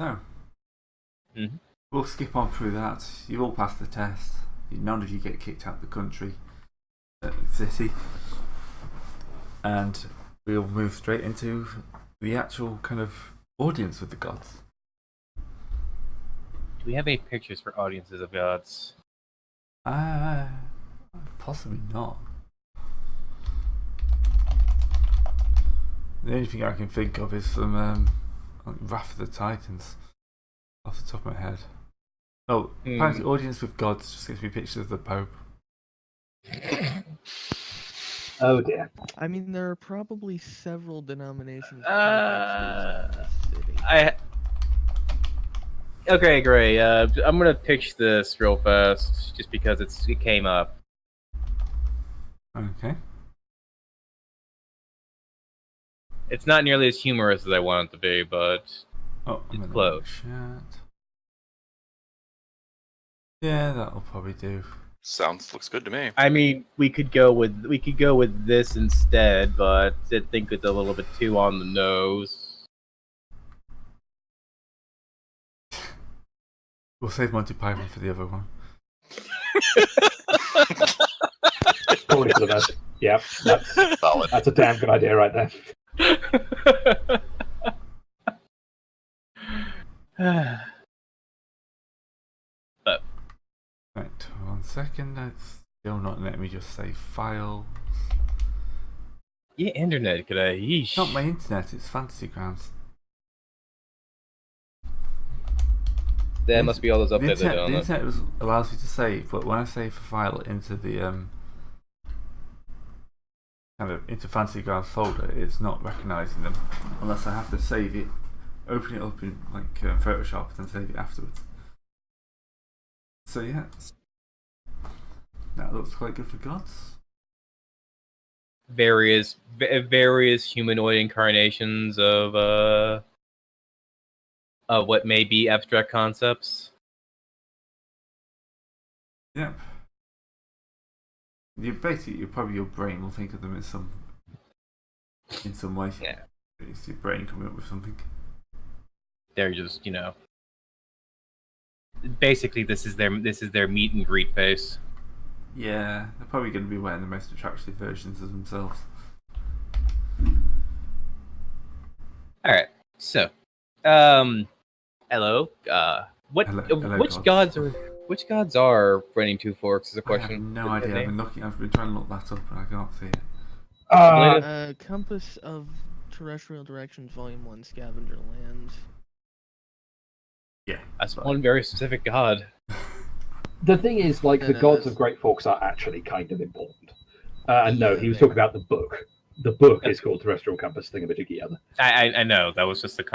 So, Mm-hmm. we'll skip on through that. You all passed the test. None of you get kicked out of the country, city, and we'll move straight into the actual kind of audience with the gods. Do we have any pictures for audiences of gods? Possibly not. The only thing I can think of is from Wrath of the Titans, off the top of my head. Oh, apparently audience with gods just gives me pictures of the Pope. Oh dear. I mean, there are probably several denominations of this city. Okay, great. I'm gonna pitch this real fast, just because it came up. Okay. It's not nearly as humorous as I want it to be, but it's close. Yeah, that'll probably do. Looks good to me. I mean, we could go with this instead, but I think it's a little bit too on the nose. We'll save Monty Python for the other one. Probably for the best. Yeah, that's a damn good idea right there. But right, 1 second. That's still not letting me just say files. yeah, internet, could I? Yeesh. It's not my internet, it's Fantasy Grounds. That must be all those updates. The internet allows you to save, but when I save a file into the kind of into Fantasy Grounds folder, it's not recognizing them unless I have to save it, open it up in like Photoshop, and then save it afterwards. So yeah, that looks quite good for gods. Various humanoid incarnations of what may be abstract concepts. Yep. Your brain will think of them in some way. Yeah. It's your brain coming up with something. They're just, basically this is their meet and greet face. Yeah, they're probably going to be wearing the most attractive versions of themselves. All right, so, hello. Hello, Which gods are running Two Forks? Is a question. I have no idea. I've been trying to look that up, and I can't see it. Compass of Terrestrial Directions, Volume 1, Scavenger Lands. Yeah, that's one very specific god. The thing is, like, the gods of Great Forks are actually kind of important. And no, he was talking about the book. The book is called Terrestrial Compass Thingamajiggy Other. I know that was just a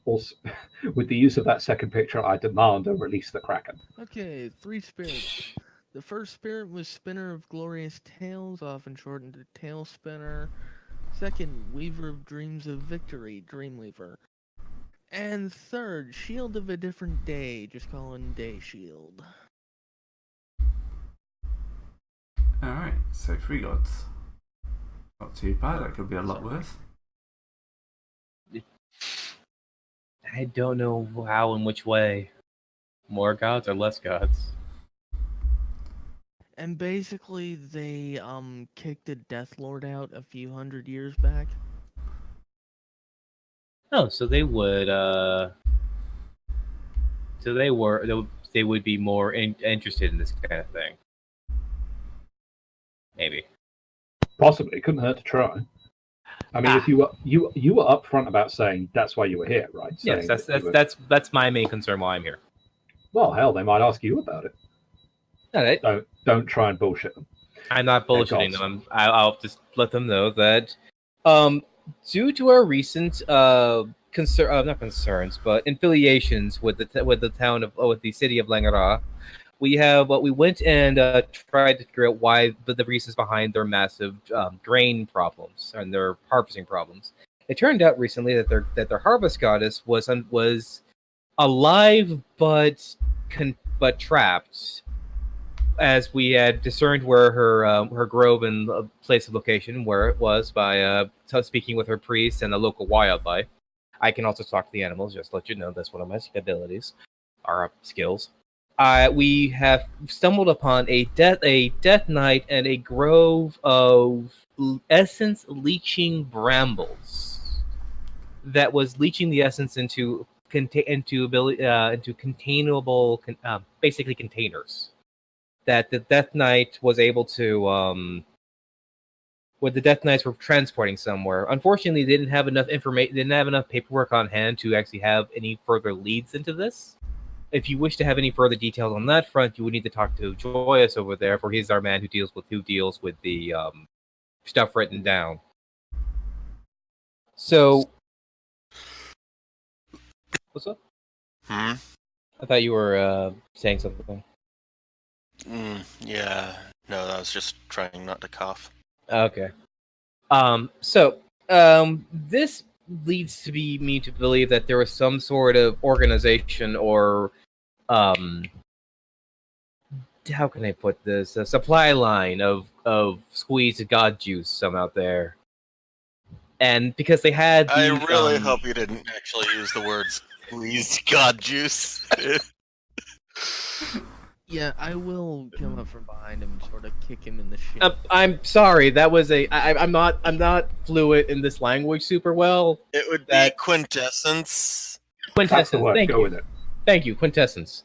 Also, with the use of that second picture, I demand a release the Kraken. Okay, 3 spirits. The first spirit was Spinner of Glorious Tales, often shortened to Tail Spinner. Second, Weaver of Dreams of Victory, Dreamweaver. And third, Shield of a Different Day, just call him Day Shield. Alright, so 3 gods. Not too bad, that could be a lot worse. I don't know how and which way. More gods or less gods? And basically, they kicked a Death Lord out a few hundred years back. Oh, so they would they would be more interested in this kind of thing. Maybe. Possibly, couldn't hurt to try. I mean, if you were upfront about saying that's why you were here, right? Yes, that's my main concern why I'm here. Well, hell, they might ask you about it. All right. Don't try and bullshit them. I'm not bullshitting them. I'll just let them know that, due to our recent not concerns, but affiliations with the city of Langara, we went and tried to figure out why the reasons behind their massive grain problems and their harvesting problems. It turned out recently that their harvest goddess was alive but trapped, as we had discerned where her grove and place of location where it was by speaking with her priest and the local wildlife. I can also talk to the animals. Just to let you know, that's one of my abilities, our skills. We have stumbled upon a death knight and a grove of essence leeching brambles that was leeching the essence into containable, basically containers. That the Death Knight was able to, what the Death Knights were transporting somewhere. Unfortunately, they didn't have enough information, didn't have enough paperwork on hand to actually have any further leads into this. If you wish to have any further details on that front, you would need to talk to Joyous over there, for he's our man who deals with the stuff written down. So, what's up? Hmm? I thought you were saying something. Yeah. No, I was just trying not to cough. Okay. This leads me to believe that there was some sort of organization or how can I put this? A supply line of squeezed god juice some out there. And because they had I really hope you didn't actually use the words "squeezed god juice." Yeah, I will come up from behind him and sort of kick him in the shin. I'm sorry, that was I'm not fluent in this language super well. It would be quintessence. That's the word. Thank Go you. with it. Thank you, quintessence.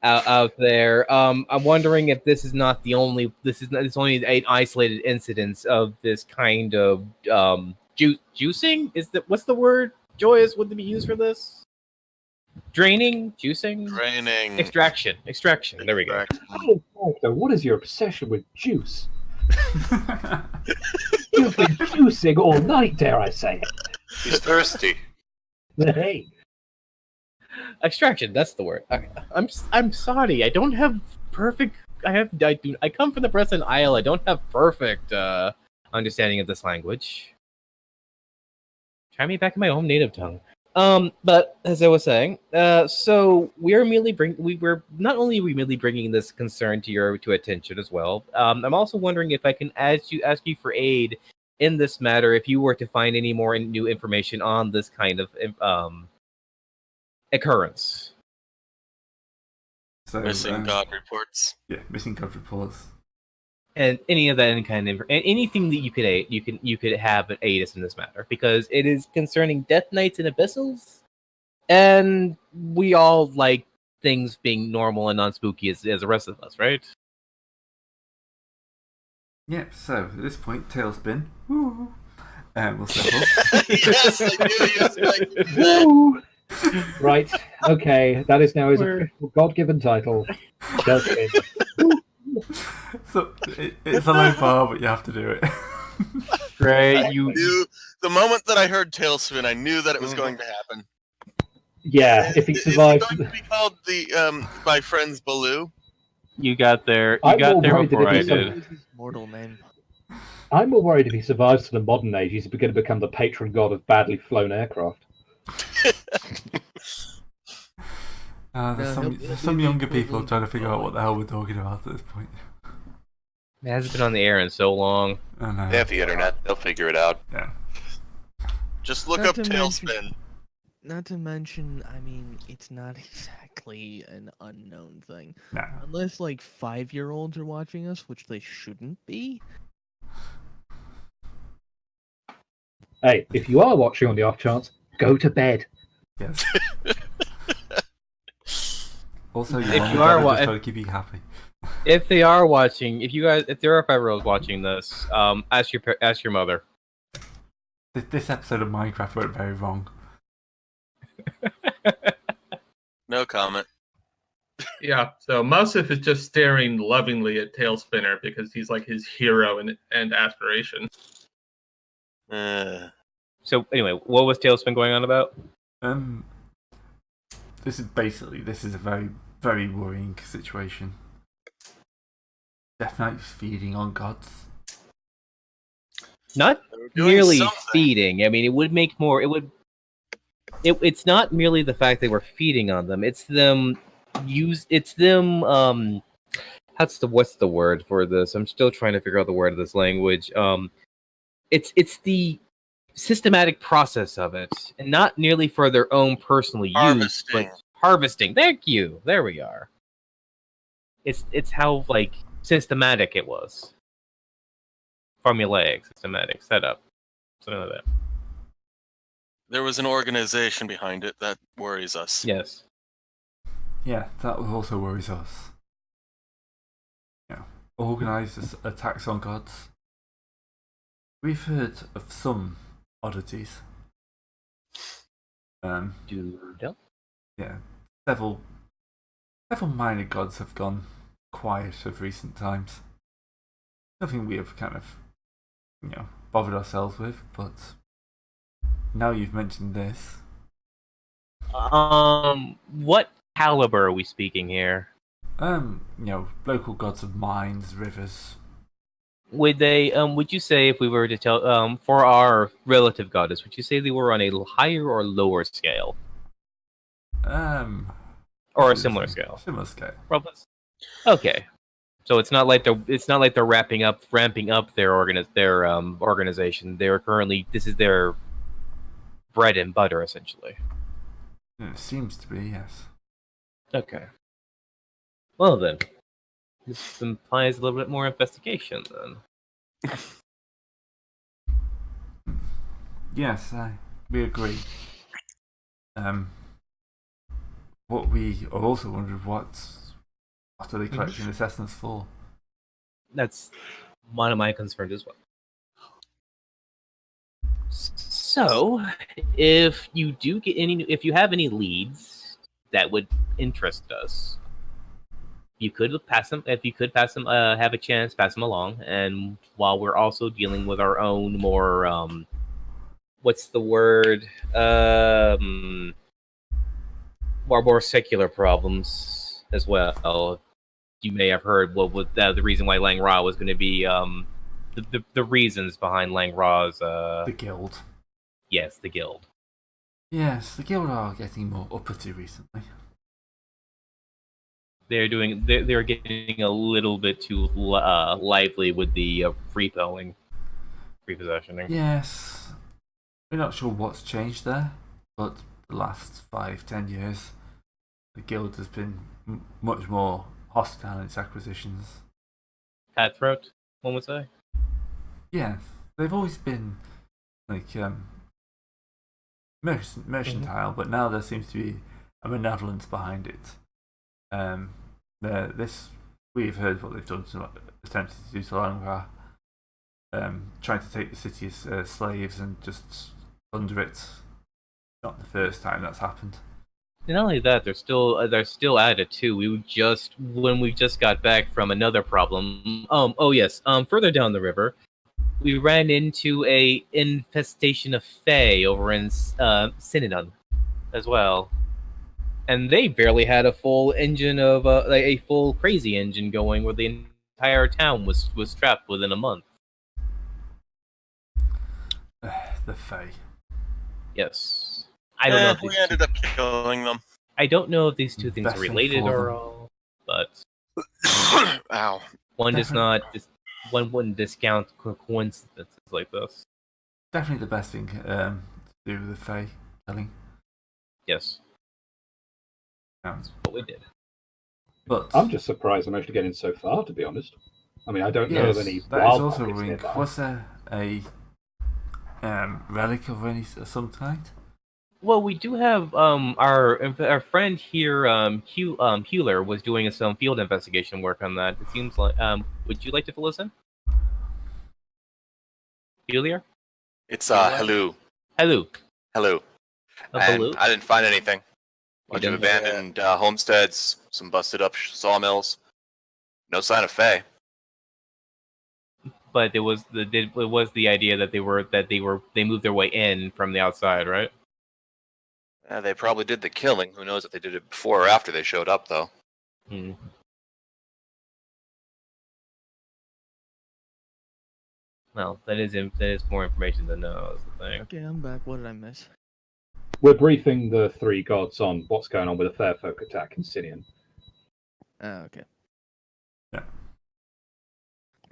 Out there. I'm wondering if this is not the only. It's only an isolated incidence of this kind of juicing. What's the word? Joyous would be used for this? Draining, juicing, Draining. extraction. There we go. Oh, Victor, what is your obsession with juice? You've been juicing all night, dare I say it. He's thirsty. Hey. Extraction, that's the word. Okay. I'm sorry. I don't have perfect. I come from the Present Isle. I don't have perfect understanding of this language. Try me back in my own native tongue. But as I was saying, so we're not only bringing this concern to your attention as well. I'm also wondering if I can ask you for aid in this matter if you were to find any more new information on this kind of occurrence. So, missing god reports. Yeah, missing god reports. And any of that kind of anything that you could aid, you could have aid us in this matter, because it is concerning Death Knights and Abyssals, and we all like things being normal and non-spooky as the rest of us, right? Yep. So at this point, Tailspin. Woo. We'll settle. Yes, I knew you expected that. Woo! Right. Okay. That is now his God-given title. Tailspin. So it's a low bar, but you have to do it. Right. The moment that I heard Tailspin, I knew that it was going to happen. Yeah, if he survives. Is it going to be called My Friends Baloo? You got there. I'm You got more there worried that before if I he did. His mortal name. I'm more worried if he survives to the modern age, he's going to become the patron god of badly flown aircraft. There's some younger people trying to figure out what the hell we're talking about at this point. It hasn't been on the air in so long. I know. They have the internet. They'll figure it out. Yeah. Just look Not up to Tailspin. Not to mention, I mean, it's not exactly an unknown thing. No. Unless, like, 5-year-olds are watching us, which they shouldn't be. Hey, if you are watching on the off chance, go to bed. Yes. Also, If if you are just trying to keep you happy. If they are watching, if there are 5-year-olds watching this, ask your mother. This episode of Minecraft went very wrong. No comment. Yeah, so MAOSEF is just staring lovingly at Tailspinner because he's like his hero and aspiration. So anyway, what was Tailspin going on about? This is a very, very worrying situation. Death Knight's feeding on gods. Not merely feeding. I mean, it would make more. It's not merely the fact they were feeding on them. It's them. What's the word for this? I'm still trying to figure out the word of this language. It's the systematic process of it, and not merely for their own personal use, Harvesting. but harvesting. Thank you. There we are. It's how like systematic it was. Formulaic, systematic setup, something like that. There was an organization behind it that worries us. Yes. Yeah, that also worries us. Yeah, organised attacks on gods. We've heard of some oddities. Yeah, several minor gods have gone quiet of recent times. Nothing we have kind of, bothered ourselves with, but now you've mentioned this. What caliber are we speaking here? Local gods of mines, rivers. Would they? Would you say if we were to tell, for our relative goddess, would you say they were on a higher or lower scale? Or a similar scale? Similar scale. Okay. So it's not like they're ramping up their organization. They're currently, this is their bread and butter essentially. Yeah, it seems to be, yes. Okay. Well then, this implies a little bit more investigation then. Yes, we agree. What we are also wondering, what are they collecting this essence for? That's one of my concerns as well. So, if you have any leads that would interest us, you could pass them. If you could pass them, have a chance, pass them along. And while we're also dealing with our own more, what's the word? More secular problems as well. You may have heard the reason why Lang Ra was going to be the reasons behind Lang Ra's the guild. Yes, the guild. Yes, the guild are getting more uppity recently. They're getting a little bit too lively with the repossessioning. Yes, we're not sure what's changed there, but the last 5-10 years, the guild has been much more hostile in its acquisitions. Cutthroat, one would say. Yes, they've always been like mercantile, but now there seems to be a benevolence behind it. We've heard what they've done to attempted to do to Langra, trying to take the city as slaves and just plunder it. Not the first time that's happened. And not only that, they're still at it too. We just got back from another problem. Further down the river, we ran into a infestation of Fae over in Synonon as well, and they barely had a full engine of a full crazy engine going, where the entire town was trapped within a month. The Fae. Yes. I don't know if we ended up killing them. I don't know if these two things are related or all, but Ow. One wouldn't discount coincidences like this. Definitely the best thing to do with the Fae killing. Yes. That's what we did. But I'm just surprised I managed to get in so far, to be honest. I mean, I don't know of any that wild is also pockets a wink. nearby. Was there a relic of some kind? Well, we do have our friend here, Hewler, was doing some field investigation work on that. It seems like would you like to fill us in? Hewler? It's hello. Hello. Hello. Hello. I didn't find anything. Bunch of abandoned homesteads, some busted up sawmills. No sign of Fae. But it was the idea that they moved their way in from the outside, right? They probably did the killing. Who knows if they did it before or after they showed up, though. Hmm. Well, that is more information than no. Is the thing. Okay, I'm back. What did I miss? We're briefing the three gods on what's going on with the Fair Folk attack in Sinian. Oh, okay. Yeah.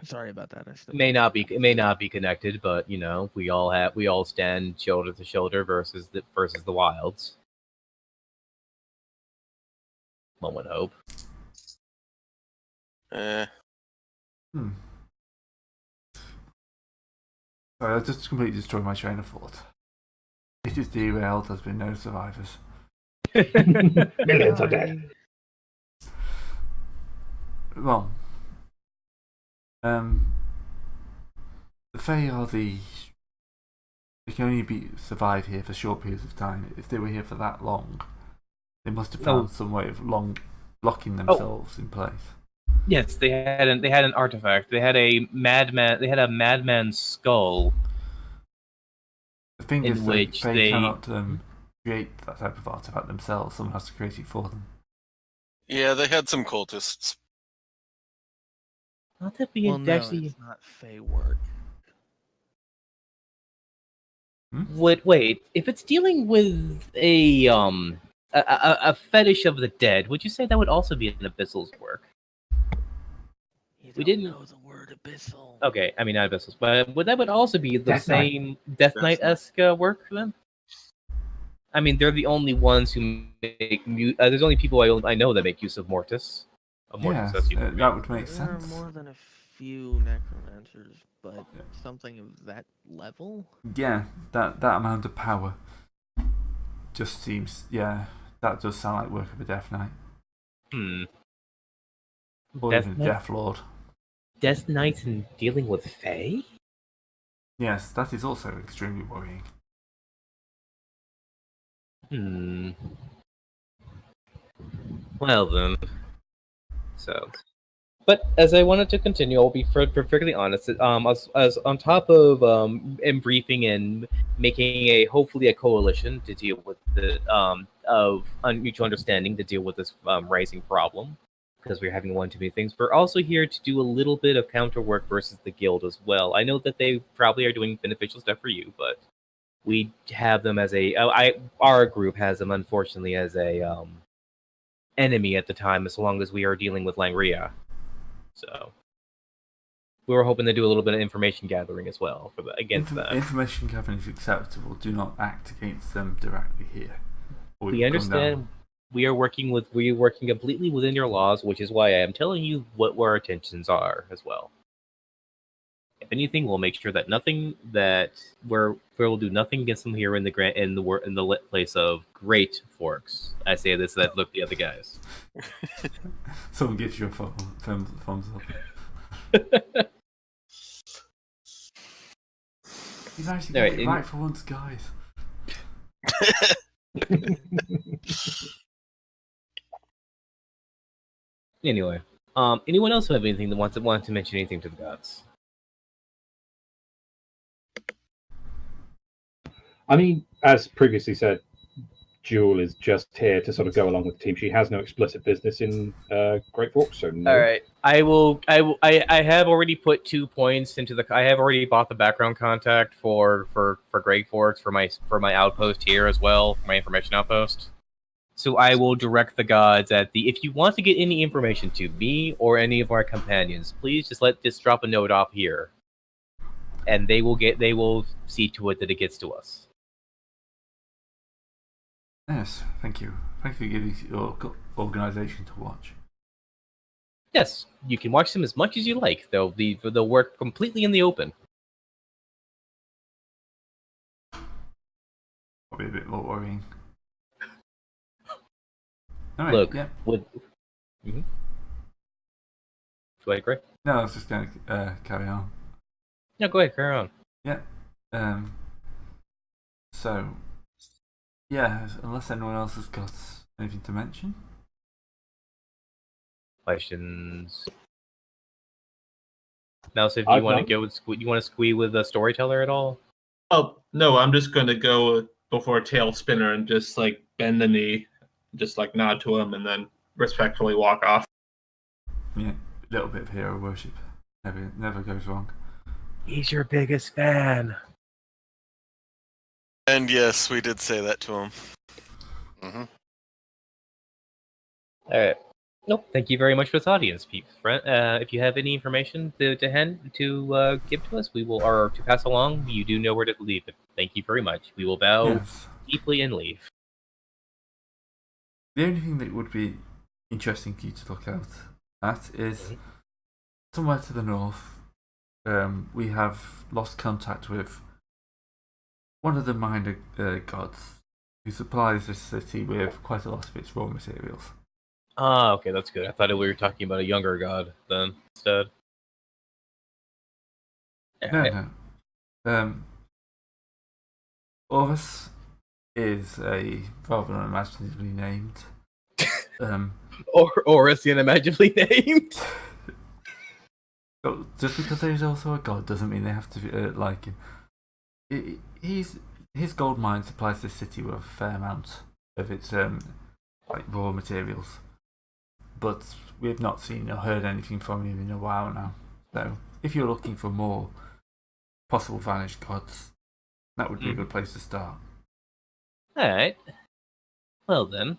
Sorry about that. I still It may not be connected, but you know, we all stand shoulder to shoulder versus the wilds. One would hope. Sorry, I just completely destroyed my train of thought. It is derailed. There's been no survivors. Millions are dead. Well, the Fae are they can only survive here for short periods of time. If they were here for that long, they must have found some way of locking themselves in place. Yes, they had an artifact. They had a madman. They had a madman's skull. The thing in is, which they cannot create that type of artifact themselves. Someone has to create it for them. Yeah, they had some cultists. Not that we Well, no, actually. it's not Fey work. Wait, if it's dealing with a fetish of the dead, would you say that would also be an Abyssal's work? We didn't know the word abyssal. Okay, I mean not Abyssal's, but that would also be the Death Knight. same Death Knight-esque work then? I mean, they're the only ones who make there's only people I know that make use of Mortis. Yeah, that's you. that would make There are sense. more than a few necromancers, but something of that level? Yeah, that amount of power just seems, that does sound like work of a Death Knight. Or Death even Knight? Death Lord. Death Knights and dealing with Fae? Yes, that is also extremely worrying. Well then. So. But as I wanted to continue, I'll be perfectly honest. As on top of briefing and making hopefully a coalition to deal with the of mutual understanding to deal with this rising problem, because we're having one too many things. We're also here to do a little bit of counter work versus the guild as well. I know that they probably are doing beneficial stuff for you, but we have them as our group has them unfortunately as a enemy at the time, as long as we are dealing with Langria. So we were hoping to do a little bit of information gathering as well against that. Information gathering is acceptable. Do not act against them directly here. We understand. We are working completely within your laws, which is why I am telling you what our intentions are as well. If anything, we'll make sure that we'll do nothing against them here in the place of Great Forks. I say this that look the other guys. Someone gives you a thumbs up. He's actually getting it right for once, guys. Anyway, anyone else have anything that want to mention anything to the gods? I mean, as previously said, Jewel is just here to sort of go along with the team. She has no explicit business in Great Forks, so no. All right, I have already put 2 points into I have already bought the background contact for Great Forks for my outpost here as well, my information outpost. So I will direct the gods if you want to get any information to me or any of our companions, please just drop a note off here, and they will see to it that it gets to us. Yes, thank you. Thank you for giving your organisation to watch. Yes, you can watch them as much as you like. They'll work completely in the open. Probably a bit more worrying. All right, Look, yeah. Do I agree? No, I was just going to carry on. No, go ahead, carry on. Yeah. So, yeah, unless anyone else has got anything to mention. Questions? MAOSEF, do you want to go with you want to squee with the storyteller at all? Oh no, I'm just going to go before Tail Spinner and just like bend the knee, just like nod to him, and then respectfully walk off. Yeah, a little bit of hero worship. Never goes wrong. He's your biggest fan. And yes, we did say that to him. Mm-hmm. All right. Nope. Thank you very much for this audience, people. If you have any information to give to us, we will, or to pass along, you do know where to leave it. Thank you very much. We will bow Yes. deeply and leave. The only thing that would be interesting for you to look out at is somewhere to the north. We have lost contact with one of the minor gods who supplies this city with quite a lot of its raw materials. Ah, okay, that's good. I thought we were talking about a younger god then instead. No. Horus is a rather unimaginatively named. Or is unimaginably named. Just because he's also a god doesn't mean they have to be, like him. His gold mine supplies the city with a fair amount of its like raw materials, but we have not seen or heard anything from him in a while now. So if you're looking for more possible vanished gods, that would be a good place to start. Alright. Well then.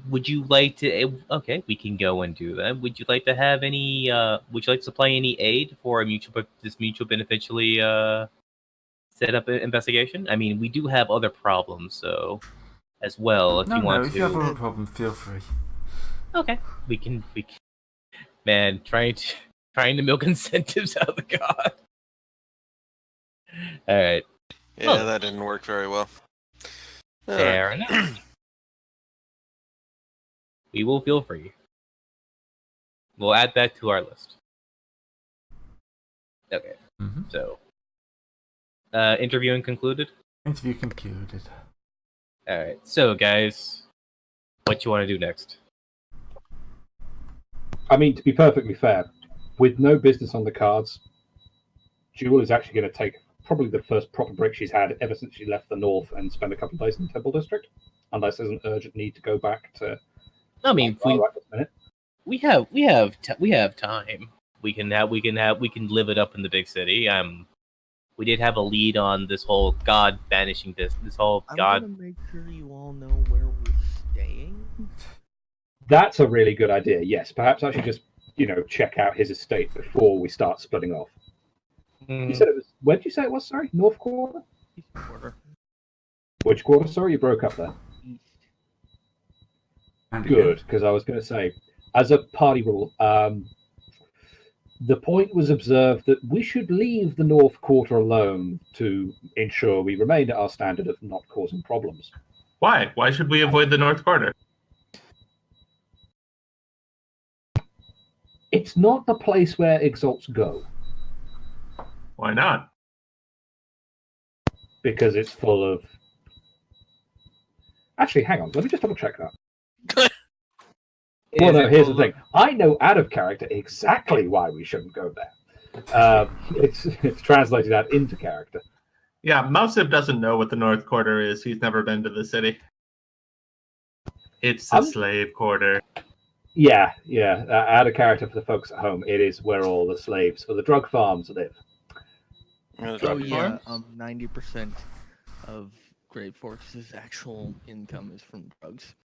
Would you like to... Okay, we can go and do that. Would you like to have any... would you like to supply any aid for this mutual beneficially set up an investigation? I mean, we do have other problems, so... As well, if you want to... if you have a problem, feel free. Okay. We can... Man, trying to milk incentives out of the god. Alright. Yeah, that didn't work very well. Fair enough. We will feel free. We'll add that to our list. Okay. So, interviewing concluded? Interview concluded. Alright, so guys, what you want to do next? I mean, to be perfectly fair, with no business on the cards, Jewel is actually going to take probably the first proper break she's had ever since she left the north and spend a couple of days in the Temple District, unless there's an urgent need to go back to. I mean, we have time. We can live it up in the big city. We did have a lead on this whole god banishing this whole god. I'm gonna make sure you all know where we're staying. That's a really good idea. Yes, perhaps I should just check out his estate before we start splitting off. You said it was. Where did you say it was? Sorry, North Quarter. East Quarter. Which quarter? Sorry, you broke up there. East. Good, because I was going to say, as a party rule, the point was observed that we should leave the North Quarter alone to ensure we remain at our standard of not causing problems. Why? Why should we avoid the North Quarter? It's not the place where Exalts go. Why not? Because it's full of... Actually, hang on. Let me just double check that. Well, no, here's the thing. I know out of character exactly why we shouldn't go there. It's translated out into character. Yeah, MAOSEF doesn't know what the North Quarter is. He's never been to the city. It's the slave quarter. Yeah. Out of character for the folks at home, it is where all the slaves for the drug farms live. So yeah, 90% of Great Forks' actual income is from drugs.